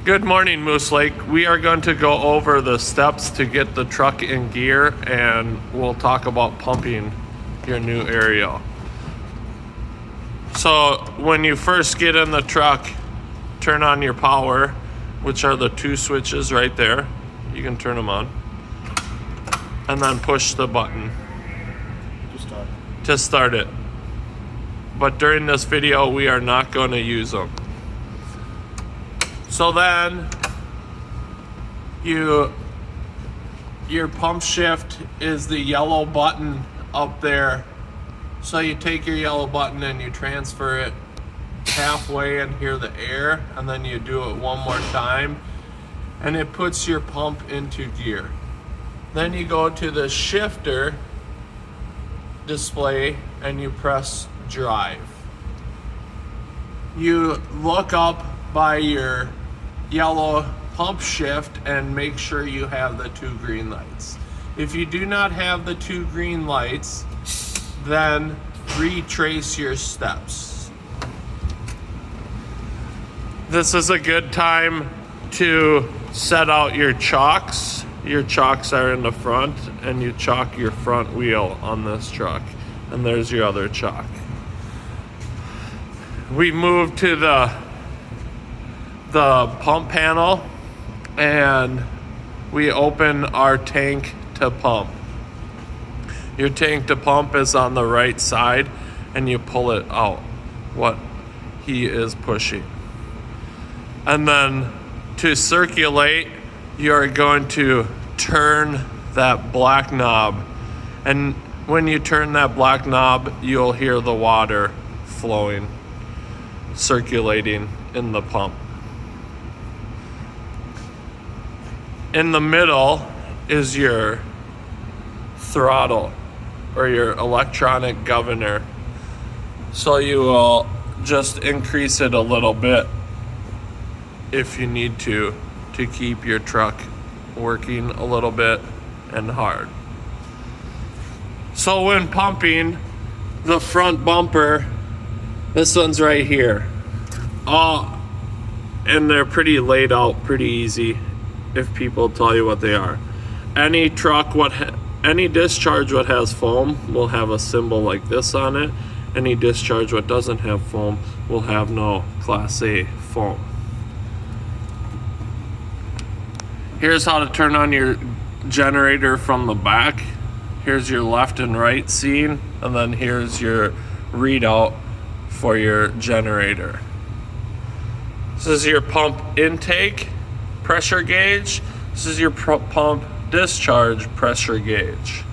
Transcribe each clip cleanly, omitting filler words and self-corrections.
Good morning, Moose Lake. We are going to go over the steps to get the truck in gear, and we'll talk about pumping your new Ariel. So when you first get in the truck, turn on your power, which are the two switches right there. You can turn them on. And then push the button to start it. But during this video, we are not going to use them. So then your pump shift is the yellow button up there. So you take your yellow button and you transfer it halfway and hear the air, and then you do it one more time and it puts your pump into gear. Then you go to the shifter display and you press drive. You look up by your yellow pump shift and make sure you have the two green lights. If you do not have the two green lights, then retrace your steps. This is a good time to set out your chocks. Your chocks are in the front, and you chalk your front wheel on this truck. And there's your other chalk. We move to the pump panel, and we open our tank to pump. Your tank to pump is on the right side, and you pull it out, what he is pushing. And then to circulate, you're going to turn that black knob, and when you turn that black knob, you'll hear the water flowing, circulating in the pump. In the middle is your throttle, or your electronic governor. So you will just increase it a little bit if you need to keep your truck working a little bit and hard. So when pumping, the front bumper, this one's right here. And they're pretty laid out, pretty easy if people tell you what they are. Any truck, any discharge what has foam will have a symbol like this on it. Any discharge what doesn't have foam will have no Class A foam. Here's how to turn on your generator from the back. Here's your left and right scene, and then here's your readout for your generator. This is your pump intake pressure gauge. This is your pump discharge pressure gauge.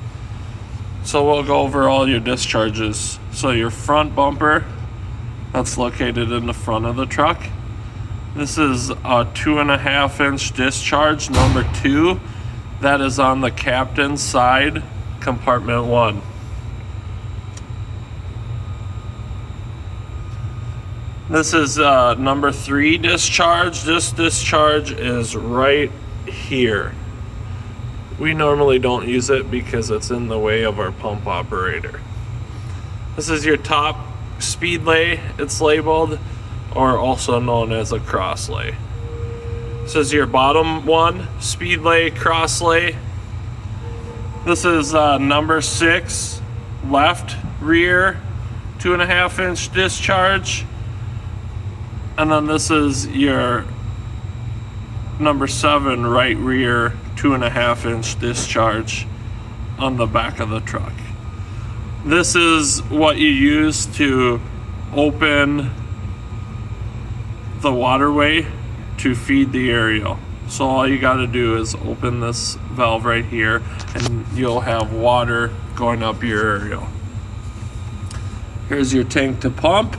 So we'll go over all your discharges. So your front bumper, that's located in the front of the truck. This is a 2.5 inch discharge, number 2. That is on the captain's side, compartment 1. This is number 3 discharge. This discharge is right here. We normally don't use it because it's in the way of our pump operator. This is your top speed lay, it's labeled, or also known as a cross lay. This is your bottom one, speed lay, cross lay. This is number 6, left rear, 2.5 inch discharge. And then this is your number 7, right rear, 2.5 inch discharge on the back of the truck. This is what you use to open the waterway to feed the Ariel. So all you got to do is open this valve right here, and you'll have water going up your Ariel. Here's your tank to pump.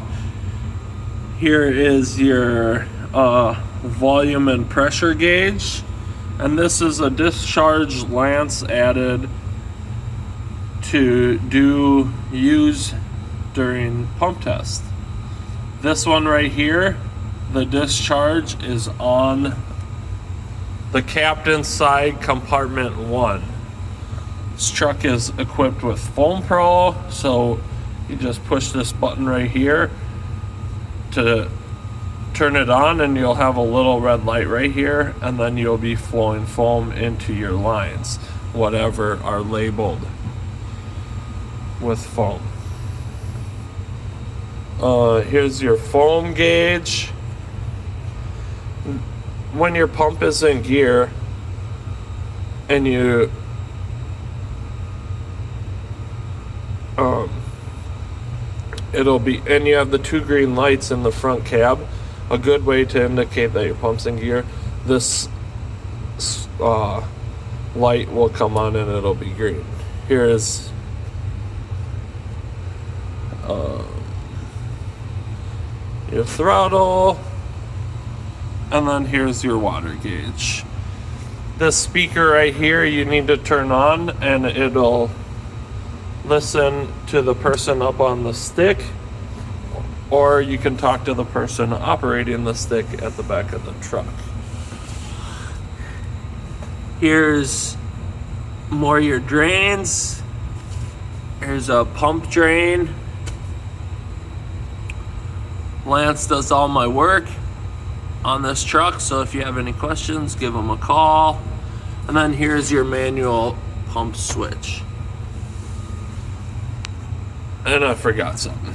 Here is your volume and pressure gauge, and this is a discharge Lance added to use during pump test. This one right here, the discharge is on the captain's side, compartment 1. This truck is equipped with Foam Pro, so you just push this button right here to turn it on and you'll have a little red light right here, and then you'll be flowing foam into your lines, whatever are labeled with foam. Here's your foam gauge. When your pump is in gear and you and you have the 2 green lights in the front cab, a good way to indicate that your pump's in gear, this light will come on and it'll be green. Here is your throttle, and then here's your water gauge. This speaker right here you need to turn on and it'll listen to the person up on the stick, or you can talk to the person operating the stick at the back of the truck. Here's more your drains. Here's a pump drain. Lance does all my work on this truck, so if you have any questions, give him a call. And then here's your manual pump switch. And I forgot something.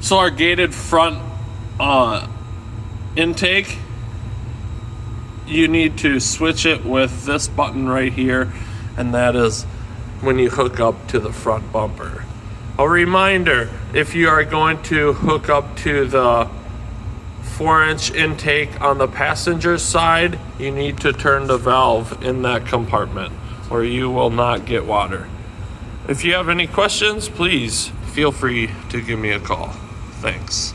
So our gated front intake, you need to switch it with this button right here, and that is when you hook up to the front bumper. A reminder, if you are going to hook up to the 4-inch intake on the passenger side, you need to turn the valve in that compartment or you will not get water. If you have any questions, please feel free to give me a call. Thanks.